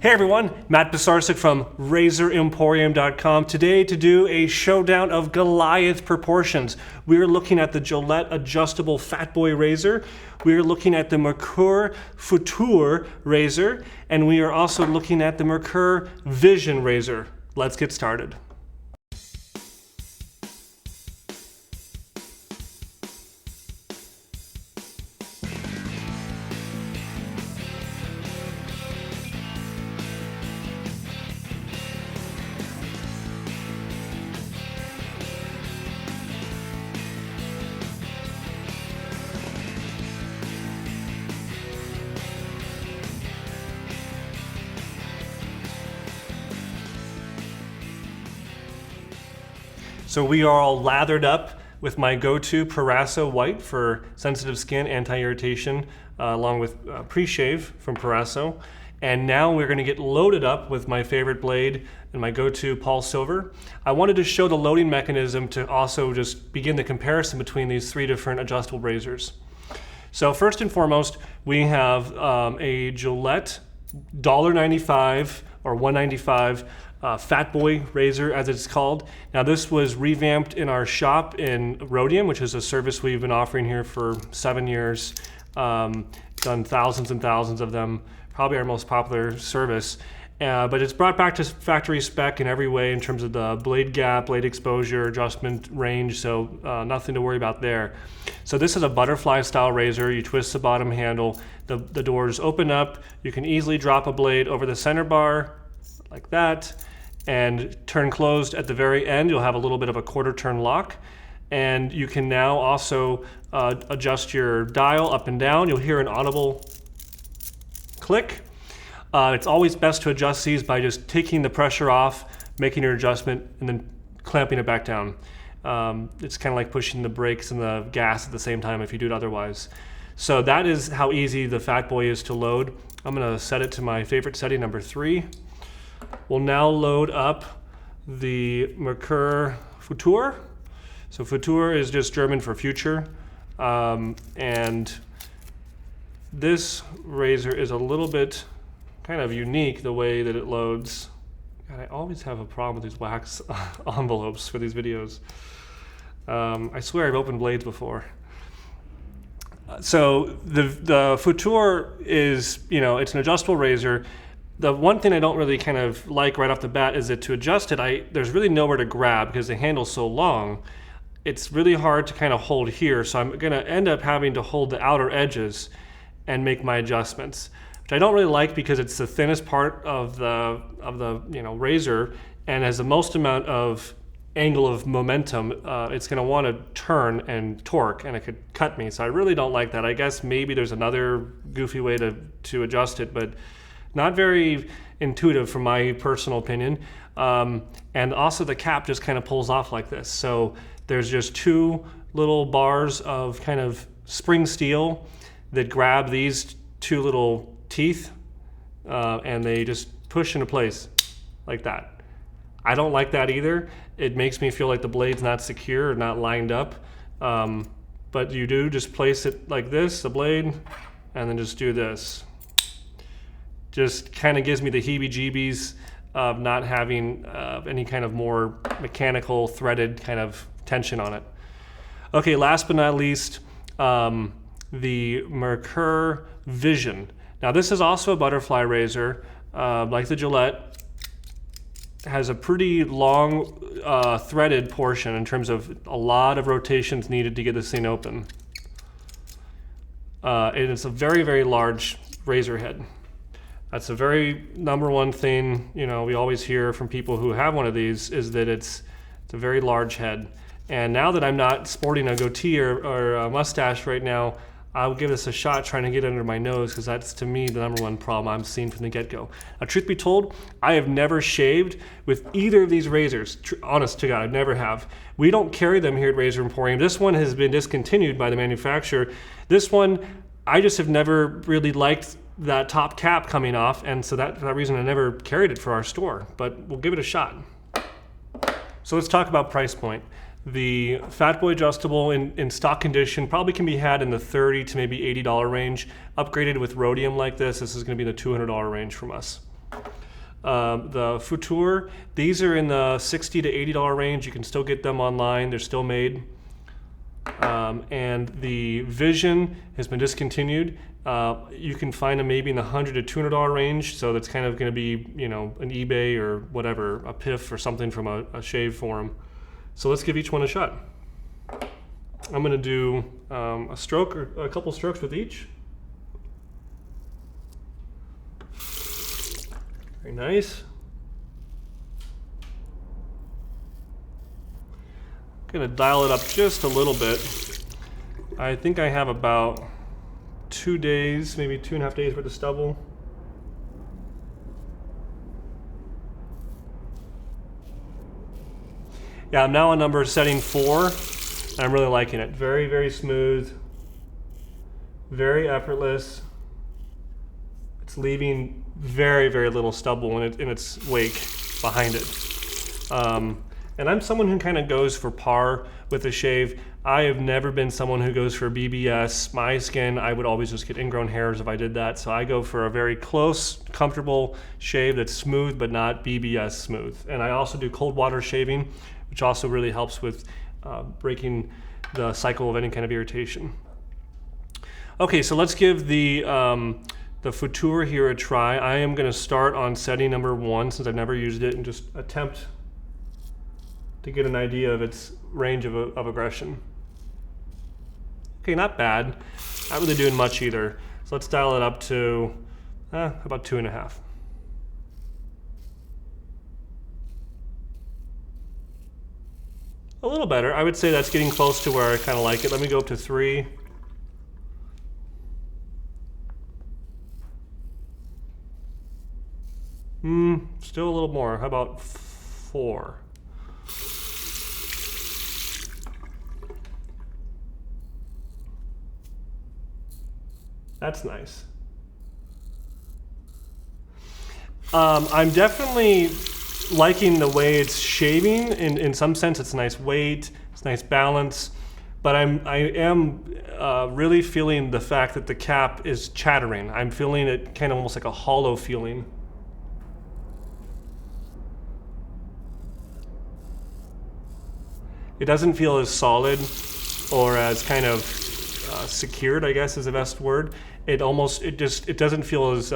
Hey everyone, Matt Pisarcik from RazorEmporium.com. Today to do a showdown of Goliath proportions. We're looking at the Gillette adjustable Fatboy razor. We're looking at the Merkur Futur razor. And we are also looking at the Merkur Vision razor. Let's get started. So we are all lathered up with my go-to Peraso White for sensitive skin, anti-irritation, along with pre-shave from Peraso. And now we're gonna get loaded up with my favorite blade and my go-to Paul Silver. I wanted to show the loading mechanism to also just begin the comparison between these three different adjustable razors. So first and foremost, we have a Gillette $1.95 or $1.95 Fatboy razor, as it's called. Now this was revamped in our shop in Rhodium, which is a service we've been offering here for 7 years. Done thousands and thousands of them, probably our most popular service. But it's brought back to factory spec in every way in terms of the blade gap, blade exposure, adjustment range, so nothing to worry about there. So this is a butterfly style razor. You twist the bottom handle, the doors open up, you can easily drop a blade over the center bar like that, and turn closed at the very end. You'll have a little bit of a quarter turn lock, and you can now also adjust your dial up and down. You'll hear an audible click. It's always best to adjust these by just taking the pressure off, making your adjustment, and then clamping it back down. It's kind of like pushing the brakes and the gas at the same time if you do it otherwise. So that is how easy the Fatboy is to load. I'm gonna set it to my favorite setting, number 3. We'll now load up the Merkur Futur. So Futur is just German for future. And this razor is a little bit kind of unique the way that it loads. God, I always have a problem with these wax envelopes for these videos. I swear I've opened blades before. So the Futur is, it's an adjustable razor. The one thing I don't really kind of like right off the bat is that to adjust it, there's really nowhere to grab because the handle's so long. It's really hard to kind of hold here, so I'm gonna end up having to hold the outer edges and make my adjustments, which I don't really like because it's the thinnest part of the razor and has the most amount of angle of momentum. It's gonna want to turn and torque, and it could cut me. So I really don't like that. I guess maybe there's another goofy way to adjust it, but not very intuitive from my personal opinion. And also the cap just kind of pulls off like this. So there's just 2 little bars of kind of spring steel that grab these 2 little teeth, and they just push into place like that. I don't like that either. It makes me feel like the blade's not secure or not lined up. But you do just place it like this, the blade, and then just do this. Just kind of gives me the heebie-jeebies of not having any kind of more mechanical threaded kind of tension on it. Okay, last but not least, the Merkur Vision. Now this is also a butterfly razor, like the Gillette. It has a pretty long threaded portion in terms of a lot of rotations needed to get this thing open. It is a very, very large razor head. That's the very number one thing, we always hear from people who have one of these, is that it's a very large head. And now that I'm not sporting a goatee or a mustache right now, I'll give this a shot trying to get under my nose, because that's, to me, the number one problem I'm seeing from the get-go. Now, truth be told, I have never shaved with either of these razors. Honest to God, I never have. We don't carry them here at Razor Emporium. This one has been discontinued by the manufacturer. This one, I just have never really liked that top cap coming off, and so for that reason I never carried it for our store, but we'll give it a shot. So let's talk about price point. The Fatboy adjustable in stock condition probably can be had in the $30 to maybe $80 range. Upgraded with rhodium like this is going to be in the $200 range from us. The Futur, these are in the $60 to $80 range. You can still get them online. They're still made. And the Vision has been discontinued. You can find them maybe in the $100 to $200 range. So that's kind of going to be, you know, an eBay or whatever, a PIF or something from a shave forum. So let's give each one a shot. I'm going to do a stroke or a couple strokes with each. Very nice. I'm going to dial it up just a little bit. I think I have about 2 days, maybe 2.5 days worth of stubble. Yeah, I'm now on setting 4, and I'm really liking it. Very, very smooth, very effortless. It's leaving very, very little stubble in its wake behind it. And I'm someone who kind of goes for par with a shave. I have never been someone who goes for BBS. My skin, I would always just get ingrown hairs if I did that. So I go for a very close, comfortable shave that's smooth but not BBS smooth. And I also do cold water shaving, which also really helps with breaking the cycle of any kind of irritation. Okay, so let's give the Futur here a try. I am going to start on setting number 1 since I've never used it and just attempt to get an idea of its range of aggression. Okay, not bad. Not really doing much either. So let's dial it up to about 2.5. A little better. I would say that's getting close to where I kind of like it. Let me go up to 3. Still a little more. How about 4? That's nice. I'm definitely liking the way it's shaving. In some sense, it's nice weight, it's nice balance, but I am really feeling the fact that the cap is chattering. I'm feeling it kind of almost like a hollow feeling. It doesn't feel as solid or as kind of secured, I guess is the best word. It doesn't feel as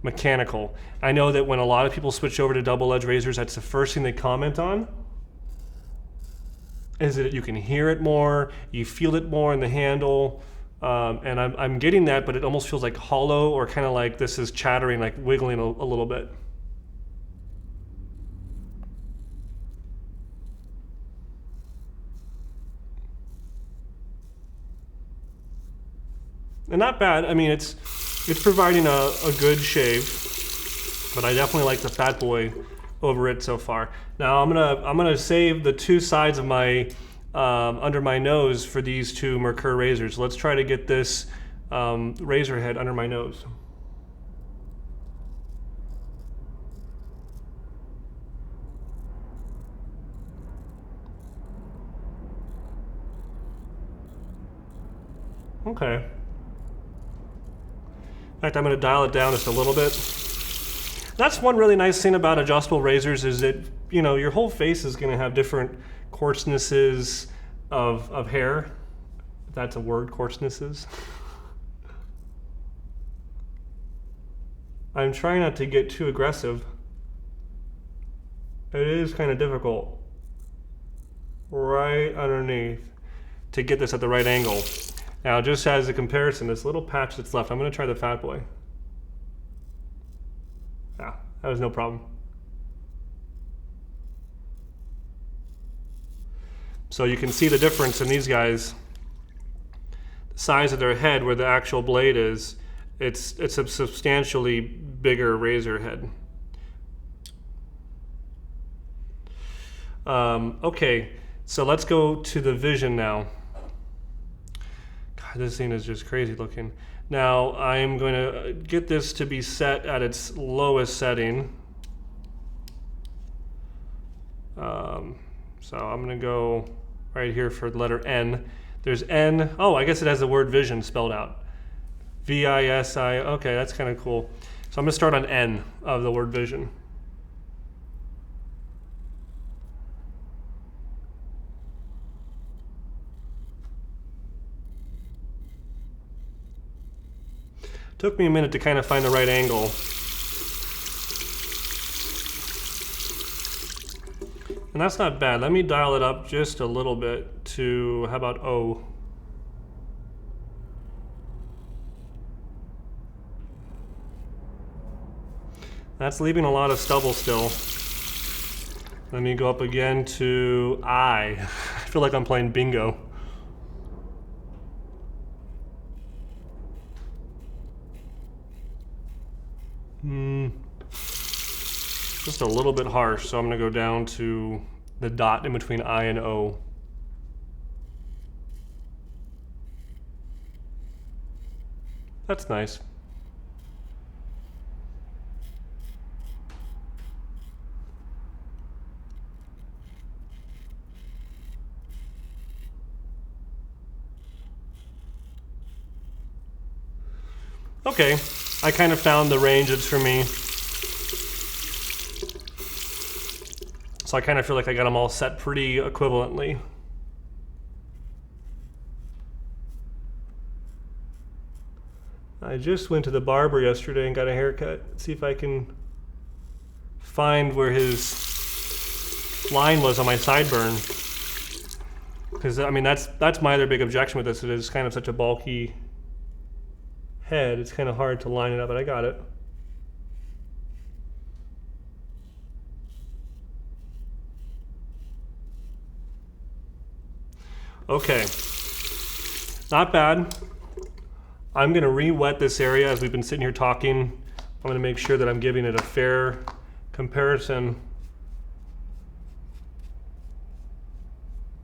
mechanical. I know that when a lot of people switch over to double-edged razors, that's the first thing they comment on, is that you can hear it more, you feel it more in the handle, and I'm getting that, but it almost feels like hollow or kind of like this is chattering, like wiggling a little bit. And not bad. I mean, it's providing a good shave, but I definitely like the Fatboy over it so far. Now I'm gonna save the 2 sides of my under my nose for these 2 Merkur razors. Let's try to get this razor head under my nose. Okay. In fact, I'm going to dial it down just a little bit. That's one really nice thing about adjustable razors is that, you know, your whole face is going to have different coarsenesses of hair. If that's a word, coarsenesses. I'm trying not to get too aggressive. It is kind of difficult. Right underneath to get this at the right angle. Now, just as a comparison, this little patch that's left, I'm going to try the Fatboy. Yeah, that was no problem. So you can see the difference in these guys. The size of their head, where the actual blade is, it's a substantially bigger razor head. Okay, so let's go to the Vision now. This thing is just crazy looking. Now I'm going to get this to be set at its lowest setting. So I'm going to go right here for the letter N. There's N. Oh, I guess it has the word Vision spelled out. V-I-S-I. Okay, that's kind of cool. So I'm gonna start on N of the word vision. Took me a minute to kind of find the right angle. And that's not bad. Let me dial it up just a little bit to, how about O? That's leaving a lot of stubble still. Let me go up again to I. I feel like I'm playing bingo. Just a little bit harsh, so I'm gonna go down to the dot in between I and O. That's nice. Okay, I kind of found the range that's for me. So I kind of feel like I got them all set pretty equivalently. I just went to the barber yesterday and got a haircut. See if I can find where his line was on my sideburn. Because I mean that's my other big objection with this. It is kind of such a bulky head. It's kind of hard to line it up, but I got it. Okay, not bad. I'm gonna re-wet this area as we've been sitting here talking. I'm gonna make sure that I'm giving it a fair comparison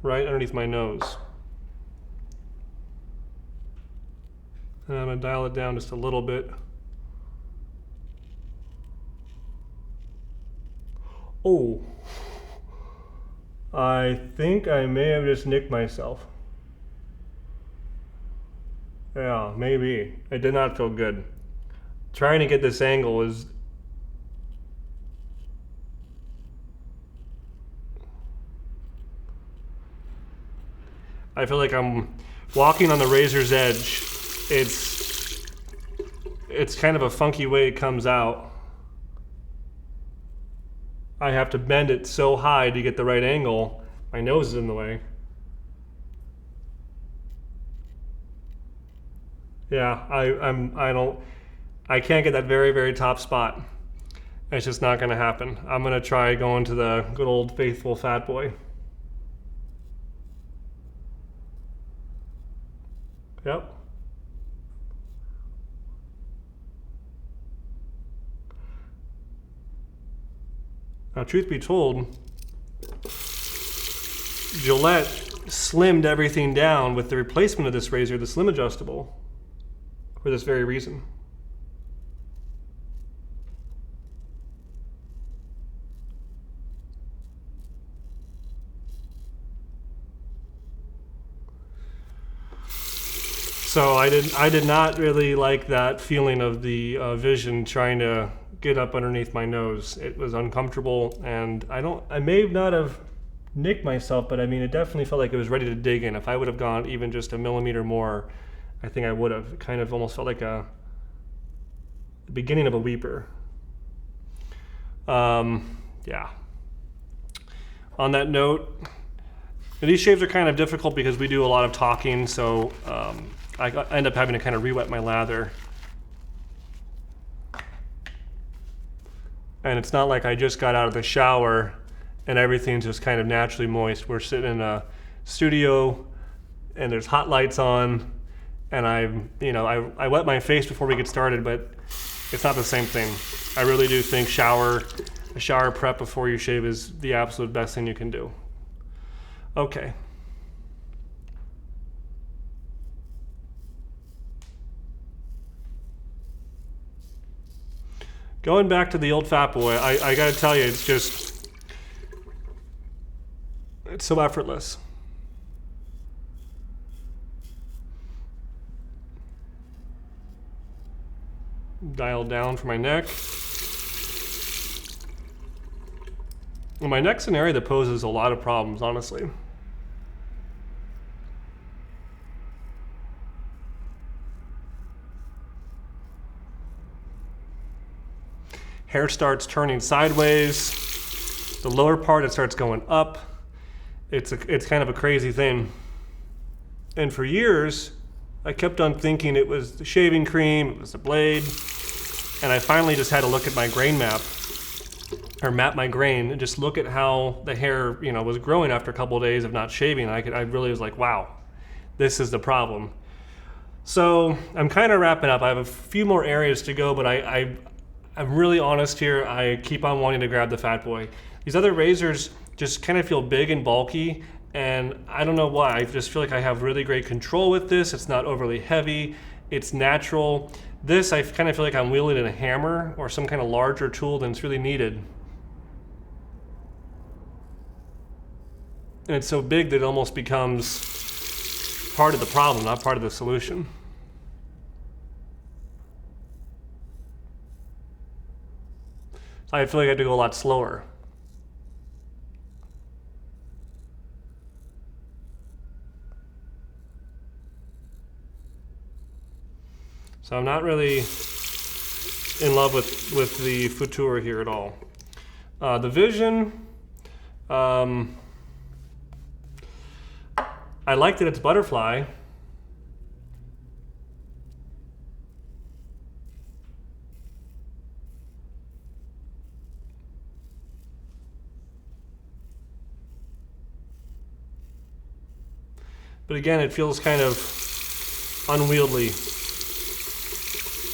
right underneath my nose. And I'm gonna dial it down just a little bit. Oh, I think I may have just nicked myself. Yeah, maybe. It did not feel good. Trying to get this angle is... I feel like I'm walking on the razor's edge. It's kind of a funky way it comes out. I have to bend it so high to get the right angle. My nose is in the way. Yeah, I can't get that very, very top spot. It's just not gonna happen. I'm gonna try going to the good old faithful Fatboy. Yep. Now, truth be told, Gillette slimmed everything down with the replacement of this razor, the Slim Adjustable, for this very reason. So I did not really like that feeling of the Vision trying to get up underneath my nose. It was uncomfortable, and I may not have nicked myself, but I mean, it definitely felt like it was ready to dig in. If I would have gone even just a millimeter more, I think I would have. It kind of almost felt like the beginning of a weeper. Yeah. On that note, these shaves are kind of difficult because we do a lot of talking, so I end up having to kind of re-wet my lather. And it's not like I just got out of the shower and everything's just kind of naturally moist. We're sitting in a studio and there's hot lights on, and I wet my face before we get started, but it's not the same thing. I really do think a shower prep before you shave is the absolute best thing you can do. Okay. Going back to the old Fatboy, I gotta tell you, it's so effortless. dialed down for my neck. And my neck's an area that poses a lot of problems, honestly. Hair starts turning sideways. The lower part, it starts going up. It's kind of a crazy thing. And for years, I kept on thinking it was the shaving cream, it was the blade. And I finally just had to look at my grain map, or map my grain, and just look at how the hair, you know, was growing after a couple of days of not shaving. I really was like, wow, this is the problem. So I'm kind of wrapping up. I have a few more areas to go, but I'm really honest here. I keep on wanting to grab the Fatboy. These other razors just kind of feel big and bulky, and I don't know why. I just feel like I have really great control with this. It's not overly heavy. It's natural. This, I kind of feel like I'm wielding a hammer or some kind of larger tool than it's really needed. And it's so big that it almost becomes part of the problem, not part of the solution. So I feel like I have to go a lot slower. So I'm not really in love with the Futur here at all. The Vision, I like that it's butterfly. But again, it feels kind of unwieldy.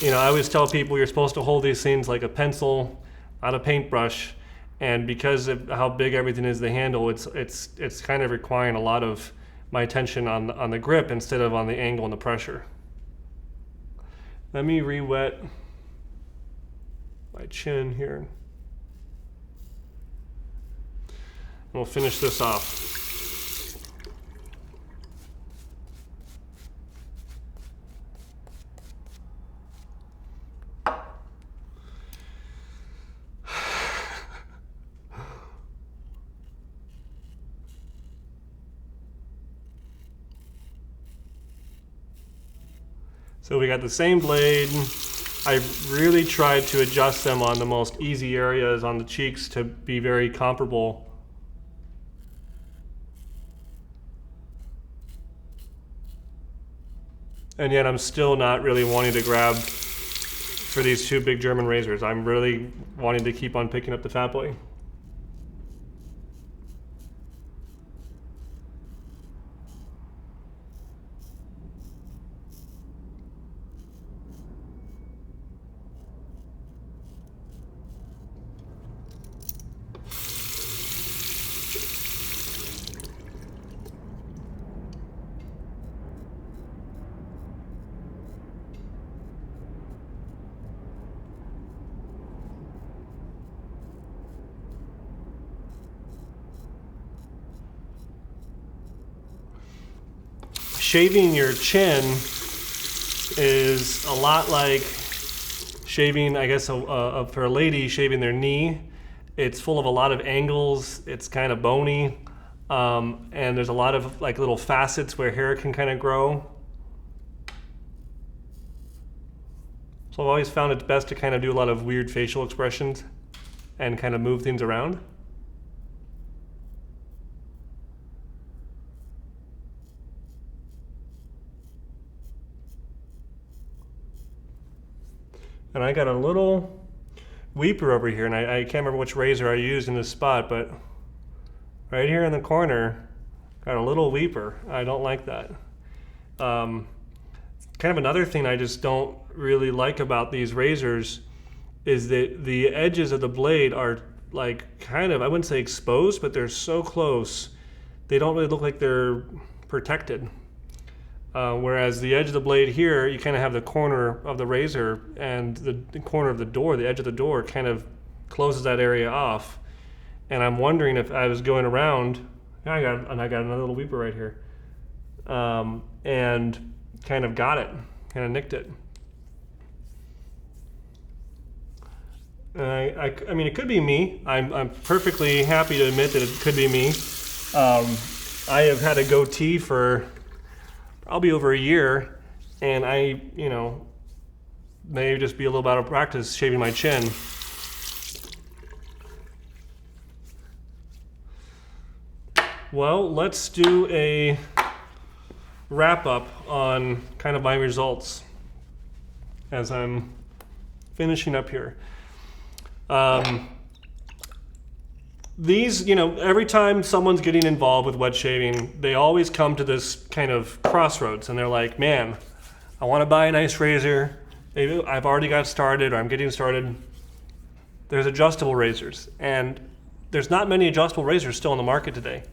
You know, I always tell people you're supposed to hold these things like a pencil, not a paintbrush. And because of how big everything is, the handle, it's kind of requiring a lot of my attention on the grip instead of on the angle and the pressure. Let me re-wet my chin here. And we'll finish this off. So we got the same blade. I really tried to adjust them on the most easy areas on the cheeks to be very comparable. And yet I'm still not really wanting to grab for these two big German razors. I'm really wanting to keep on picking up the Fatboy. Shaving your chin is a lot like shaving, I guess, for a lady, shaving their knee. It's full of a lot of angles. It's kind of bony. And there's a lot of like little facets where hair can kind of grow. So I've always found it's best to kind of do a lot of weird facial expressions and kind of move things around. And I got a little weeper over here, and I can't remember which razor I used in this spot, but right here in the corner, got a little weeper. I don't like that. Kind of another thing I just don't really like about these razors is that the edges of the blade are like kind of, I wouldn't say exposed, but they're so close, they don't really look like they're protected. Whereas the edge of the blade here, you kind of have the corner of the razor, and the corner of the door, the edge of the door kind of closes that area off. And I'm wondering if I was going around, I got another little weeper right here, and kind of got it, kind of nicked it. I mean, it could be me. I'm perfectly happy to admit that it could be me. I have had a goatee for probably over a year, and I, you know, may just be a little bit out of practice shaving my chin. Well, let's do a wrap up on kind of my results as I'm finishing up here. These, you know, every time someone's getting involved with wet shaving, they always come to this kind of crossroads and they're like, man, I want to buy a nice razor. Maybe I've already got started or I'm getting started. There's adjustable razors, and there's not many adjustable razors still on the market today.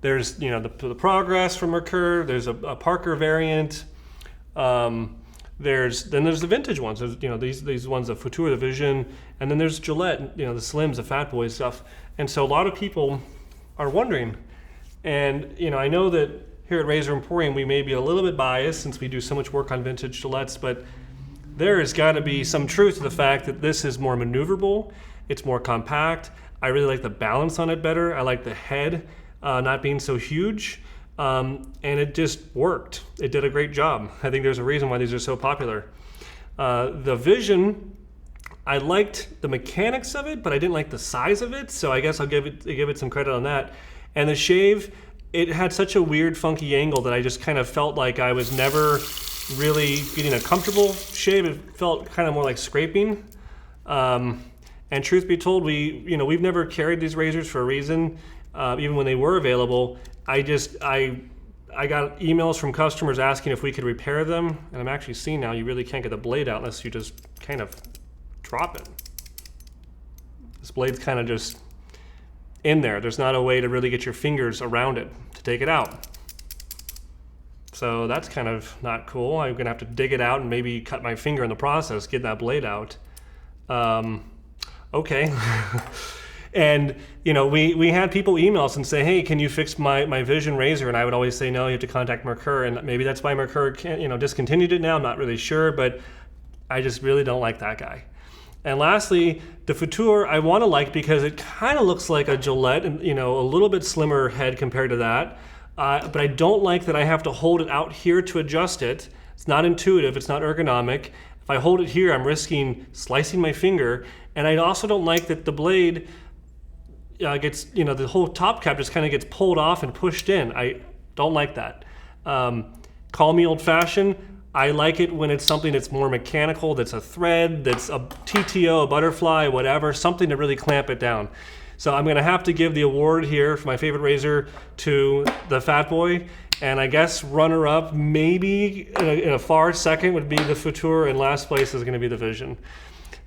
There's, you know, the Progress from Merkur. There's a Parker variant. Then there's the vintage ones. There's, you know, these ones, the Futur, the Vision, and then there's Gillette, you know, the Slims, the Fat Boy stuff. And so a lot of people are wondering. And, you know, I know that here at RazorEmporium we may be a little bit biased since we do so much work on vintage Gillettes, but there has got to be some truth to the fact that this is more maneuverable. It's more compact. I really like the balance on it better. I like the head not being so huge, and it just worked. It did a great job. I think there's a reason why these are so popular. The Vision, I liked the mechanics of it, but I didn't like the size of it, so I guess I'll give it some credit on that. And the shave, it had such a weird, funky angle that I just kind of felt like I was never really getting a comfortable shave. It felt kind of more like scraping. And truth be told, we've never carried these razors for a reason. Even when they were available, I got emails from customers asking if we could repair them, and I'm actually seeing now you really can't get the blade out unless you just kind of drop it. This blade's kind of just in there. There's not a way to really get your fingers around it to take it out. So that's kind of not cool. I'm gonna have to dig it out and maybe cut my finger in the process, get that blade out. Okay. And, you know, we had people email us and say, hey, can you fix my Vision razor? And I would always say, no, you have to contact Merkur. And maybe that's why Merkur discontinued it now. I'm not really sure, but I just really don't like that guy. And lastly, the Futur I want to like because it kind of looks like a Gillette, and, you know, a little bit slimmer head compared to that. But I don't like that I have to hold it out here to adjust it. It's not intuitive. It's not ergonomic. If I hold it here, I'm risking slicing my finger. And I also don't like that the blade gets, you know, the whole top cap just kind of gets pulled off and pushed in. I don't like that. Call me old-fashioned. I like it when it's something that's more mechanical, that's a thread, that's a TTO, a butterfly, whatever, something to really clamp it down. So I'm gonna have to give the award here for my favorite razor to the Fat Boy. And I guess runner-up, maybe in a far second, would be the Futur, and last place is gonna be the Vision.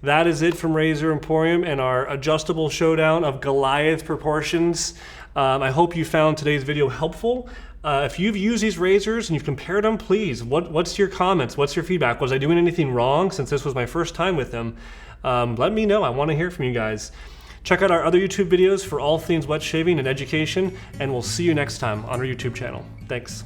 That is it from RazorEmporium and our adjustable showdown of Goliath proportions. I hope you found today's video helpful. If you've used these razors and you've compared them, please, what's your comments? What's your feedback? Was I doing anything wrong since this was my first time with them? Let me know. I want to hear from you guys. Check out our other YouTube videos for all things wet shaving and education, and we'll see you next time on our YouTube channel. Thanks.